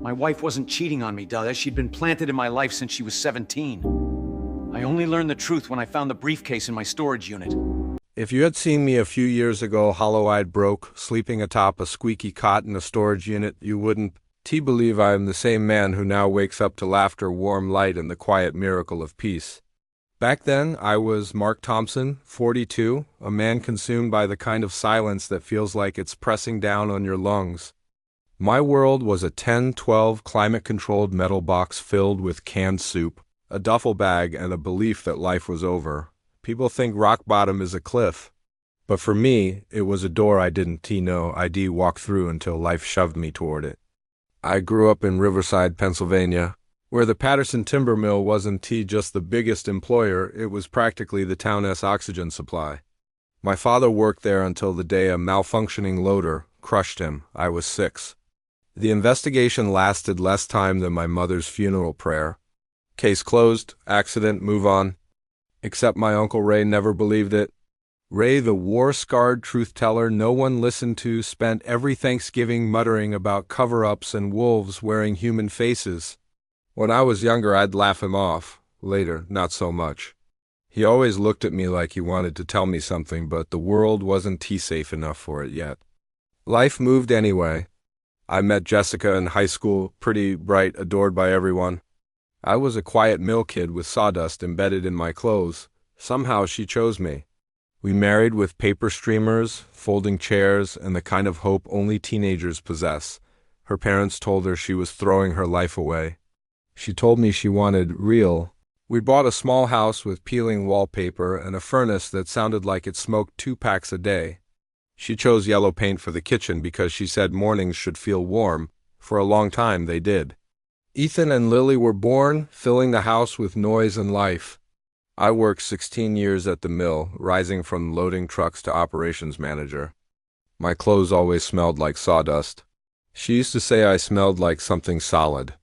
My wife wasn't cheating on me, duh. She'd been planted in my life since she was 17. I only learned the truth when I found the briefcase in my storage unit. If you had seen me a few years ago, hollow-eyed broke, sleeping atop a squeaky cot in a storage unit, you wouldn't believe I am the same man who now wakes up to laughter, warm light, and the quiet miracle of peace. Back then, I was Mark Thompson, 42, a man consumed by the kind of silence that feels like it's pressing down on your lungs. My world was a 10-12 climate-controlled metal box filled with canned soup, a duffel bag, and a belief that life was over. People think rock bottom is a cliff. But for me, it was a door I didn't know I'd walk through until life shoved me toward it. I grew up in Riverside, Pennsylvania, where the Patterson timber mill wasn't just the biggest employer, it was practically the town's oxygen supply. My father worked there until the day a malfunctioning loader crushed him. I was 6. The investigation lasted less time than my mother's funeral prayer. Case closed, accident, move on. Except my Uncle Ray never believed it. Ray, the war-scarred truth-teller no one listened to, spent every Thanksgiving muttering about cover-ups and wolves wearing human faces. When I was younger, I'd laugh him off. Later, not so much. He always looked at me like he wanted to tell me something, but the world wasn't safe enough for it yet. Life moved anyway. I met Jessica in high school, pretty, bright, adored by everyone. I was a quiet mill kid with sawdust embedded in my clothes. Somehow she chose me. We married with paper streamers, folding chairs, and the kind of hope only teenagers possess. Her parents told her she was throwing her life away. She told me she wanted real. We bought a small house with peeling wallpaper and a furnace that sounded like it smoked 2 packs a day. She chose yellow paint for the kitchen because she said mornings should feel warm. For a long time they did. Ethan and Lily were born, filling the house with noise and life. I worked 16 years at the mill, rising from loading trucks to operations manager. My clothes always smelled like sawdust. She used to say I smelled like something solid.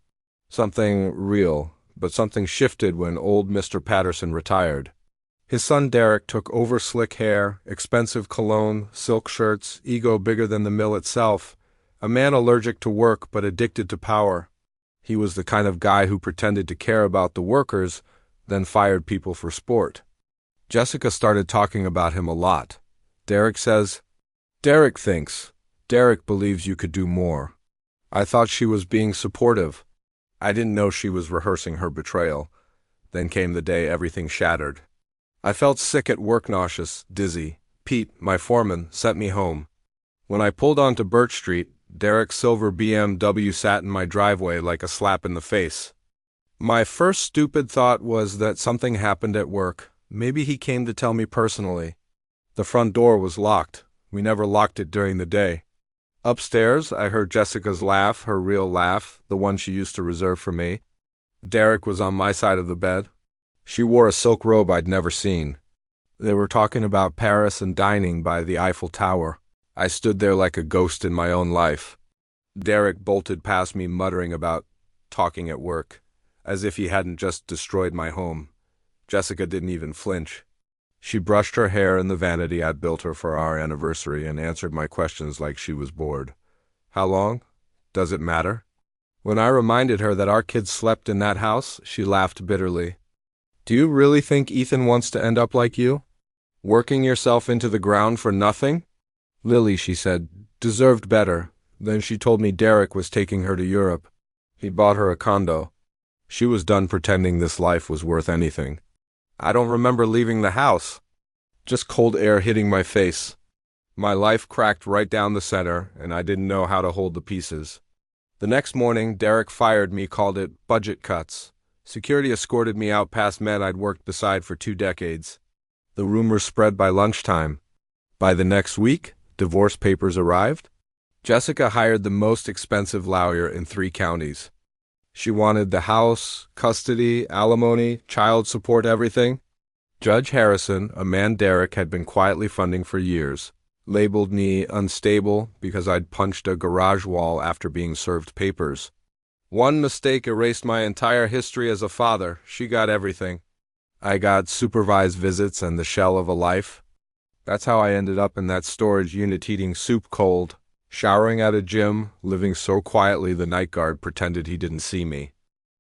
Something real, but something shifted when old Mr. Patterson retired. His son Derek took over slick hair, expensive cologne, silk shirts, ego bigger than the mill itself, a man allergic to work but addicted to power. He was the kind of guy who pretended to care about the workers, then fired people for sport. Jessica started talking about him a lot. Derek says, Derek thinks. Derek believes you could do more. I thought she was being supportive. I didn't know she was rehearsing her betrayal. Then came the day everything shattered. I felt sick at work, nauseous, dizzy. Pete, my foreman, sent me home. When I pulled onto Birch Street, Derek's silver BMW sat in my driveway like a slap in the face. My first stupid thought was that something happened at work. Maybe he came to tell me personally. The front door was locked. We never locked it during the day. Upstairs, I heard Jessica's laugh, her real laugh, the one she used to reserve for me. Derek was on my side of the bed. She wore a silk robe I'd never seen. They were talking about Paris and dining by the Eiffel Tower. I stood there like a ghost in my own life. Derek bolted past me muttering about talking at work, as if he hadn't just destroyed my home. Jessica didn't even flinch. She brushed her hair in the vanity I'd built her for our anniversary and answered my questions like she was bored. How long? Does it matter? When I reminded her that our kids slept in that house, she laughed bitterly. Do you really think Ethan wants to end up like you? Working yourself into the ground for nothing? Lily, she said, deserved better. Then she told me Derek was taking her to Europe. He bought her a condo. She was done pretending this life was worth anything. I don't remember leaving the house. Just cold air hitting my face. My life cracked right down the center, and I didn't know how to hold the pieces. The next morning, Derek fired me, called it budget cuts. Security escorted me out past men I'd worked beside for 2 decades. The rumors spread by lunchtime. By the next week, divorce papers arrived. Jessica hired the most expensive lawyer in 3 counties. She wanted the house, custody, alimony, child support, everything. Judge Harrison, a man Derek had been quietly funding for years, labeled me unstable because I'd punched a garage wall after being served papers. One mistake erased my entire history as a father. She got everything. I got supervised visits and the shell of a life. That's how I ended up in that storage unit eating soup cold. Showering at a gym, living so quietly the night guard pretended he didn't see me.